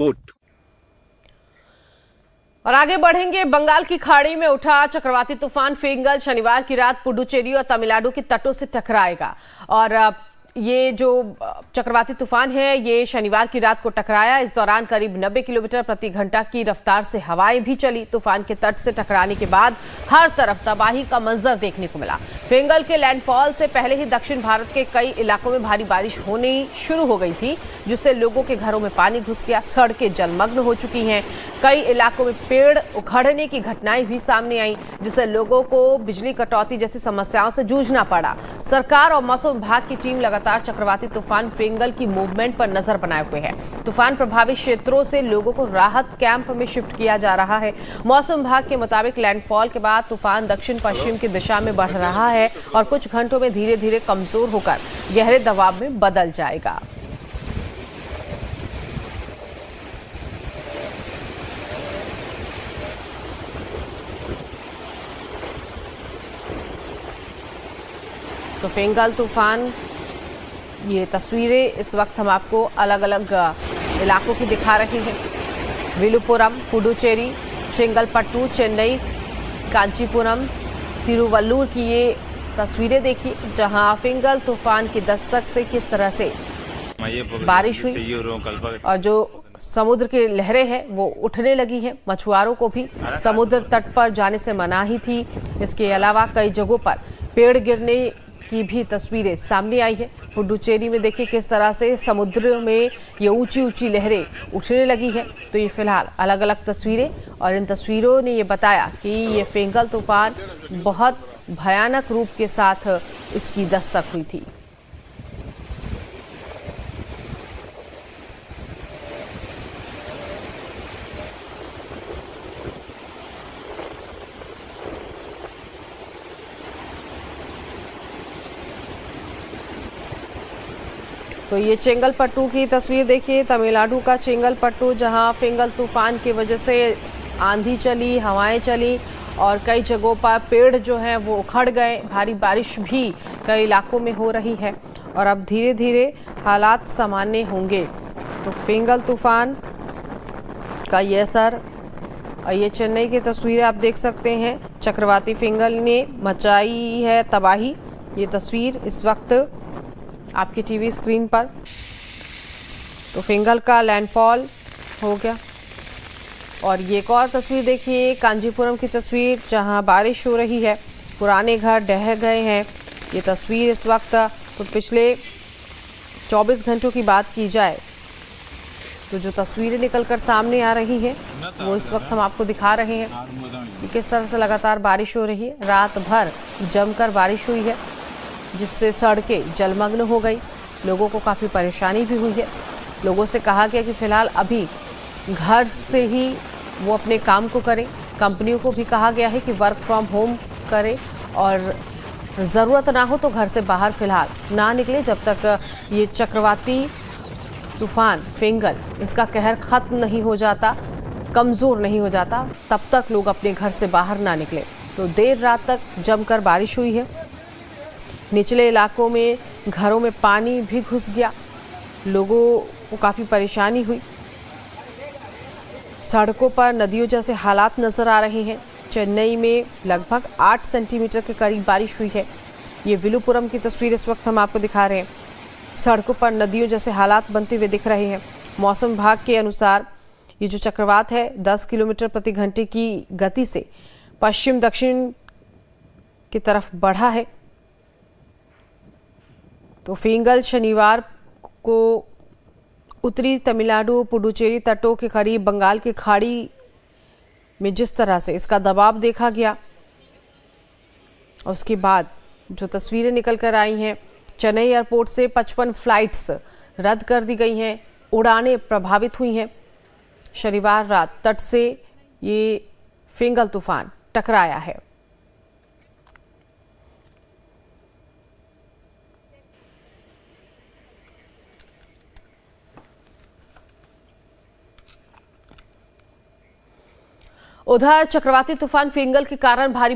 Report. और आगे बढ़ेंगे। बंगाल की खाड़ी में उठा चक्रवाती तूफान फेंगल शनिवार की रात पुडुचेरी और तमिलनाडु के तटों से टकराएगा। और ये जो चक्रवाती तूफान है ये शनिवार की रात को टकराया। इस दौरान करीब 90 किलोमीटर प्रति घंटा की रफ्तार से हवाएं भी चली। तूफान के तट से टकराने के बाद हर तरफ तबाही का मंजर देखने को मिला। फेंगल के लैंडफॉल से पहले ही दक्षिण भारत के कई इलाकों में भारी बारिश होनी शुरू हो गई थी, जिससे लोगों के घरों में पानी घुस गया। सड़कें जलमग्न हो चुकी हैं। कई इलाकों में पेड़ उखड़ने की घटनाएं भी सामने आई, जिससे लोगों को बिजली कटौती जैसी समस्याओं से जूझना पड़ा। सरकार और मौसम विभाग की टीम लगातार चक्रवाती तूफान फेंगल की मूवमेंट पर नजर बनाए हुए है। तूफान प्रभावित क्षेत्रों से लोगों को राहत कैंप में शिफ्ट किया जा रहा है। मौसम विभाग के मुताबिक लैंडफॉल के बाद तूफान दक्षिण पश्चिम की दिशा में बढ़ रहा है और कुछ घंटों में धीरे धीरे कमजोर होकर गहरे दबाव में बदल जाएगा। तो फेंगल तूफान ये तस्वीरें इस वक्त हम आपको अलग अलग इलाकों की दिखा रहे हैं। विलुपुरम, पुडुचेरी, चेंगलपट्टू, चेन्नई, कांचीपुरम, तिरुवल्लुर की ये तस्वीरें देखिए, जहां फेंगल तूफान की दस्तक से किस तरह से बारिश हुई और जो समुद्र की लहरें हैं वो उठने लगी हैं। मछुआरों को भी समुद्र तट पर जाने से मनाही थी। इसके अलावा कई जगहों पर पेड़ गिरने की भी तस्वीरें सामने आई है। पुडुचेरी में देखिए किस तरह से समुद्र में ये ऊंची ऊंची लहरें उठने लगी हैं। तो ये फिलहाल अलग अलग तस्वीरें, और इन तस्वीरों ने ये बताया कि ये फेंगल तूफान बहुत भयानक रूप के साथ इसकी दस्तक हुई थी। तो ये चेंगलपट्टू की तस्वीर देखिए, तमिलनाडु का चेंगलपट्टू, जहां फेंगल तूफान की वजह से आंधी चली, हवाएं चली और कई जगहों पर पेड़ जो हैं वो उखड़ गए। भारी बारिश भी कई इलाकों में हो रही है और अब धीरे धीरे हालात सामान्य होंगे। तो फेंगल तूफान का ये असर, और ये चेन्नई की तस्वीरें आप देख सकते हैं। चक्रवाती फेंगल ने मचाई है तबाही। ये तस्वीर इस वक्त आपकी टीवी स्क्रीन पर। तो फेंगल का लैंडफॉल हो गया। और ये एक और तस्वीर देखिए, कांचीपुरम की तस्वीर, जहां बारिश हो रही है, पुराने घर ढह गए हैं। ये तस्वीर इस वक्त, तो पिछले 24 घंटों की बात की जाए तो जो तस्वीरें निकलकर सामने आ रही हैं वो इस वक्त हम आपको दिखा रहे हैं कि किस तरह से लगातार बारिश हो रही है। रात भर जमकर बारिश हुई है, जिससे सड़कें जलमग्न हो गई। लोगों को काफ़ी परेशानी भी हुई है। लोगों से कहा गया कि फ़िलहाल अभी घर से ही वो अपने काम को करें। कंपनियों को भी कहा गया है कि वर्क फ्रॉम होम करें और ज़रूरत ना हो तो घर से बाहर फ़िलहाल ना निकले, जब तक ये चक्रवाती तूफ़ान फेंगल इसका कहर ख़त्म नहीं हो जाता, कमज़ोर नहीं हो जाता, तब तक लोग अपने घर से बाहर ना निकले। तो देर रात तक जमकर बारिश हुई है। निचले इलाकों में घरों में पानी भी घुस गया। लोगों को काफ़ी परेशानी हुई। सड़कों पर नदियों जैसे हालात नज़र आ रहे हैं। चेन्नई में लगभग 8 सेंटीमीटर के करीब बारिश हुई है। ये विलुपुरम की तस्वीर इस वक्त हम आपको दिखा रहे हैं। सड़कों पर नदियों जैसे हालात बनते हुए दिख रहे हैं। मौसम विभाग के अनुसार ये जो चक्रवात है 10 किलोमीटर प्रति घंटे की गति से पश्चिम दक्षिण की तरफ बढ़ा है। तो फेंगल शनिवार को उत्तरी तमिलनाडु, पुडुचेरी तटों के करीब बंगाल की खाड़ी में जिस तरह से इसका दबाव देखा गया, और उसके बाद जो तस्वीरें निकल कर आई हैं, चेन्नई एयरपोर्ट से 55 फ्लाइट्स रद्द कर दी गई हैं। उड़ानें प्रभावित हुई हैं। शनिवार रात तट से ये फेंगल तूफान टकराया है। उधर चक्रवाती तूफान फेंगल के कारण भारी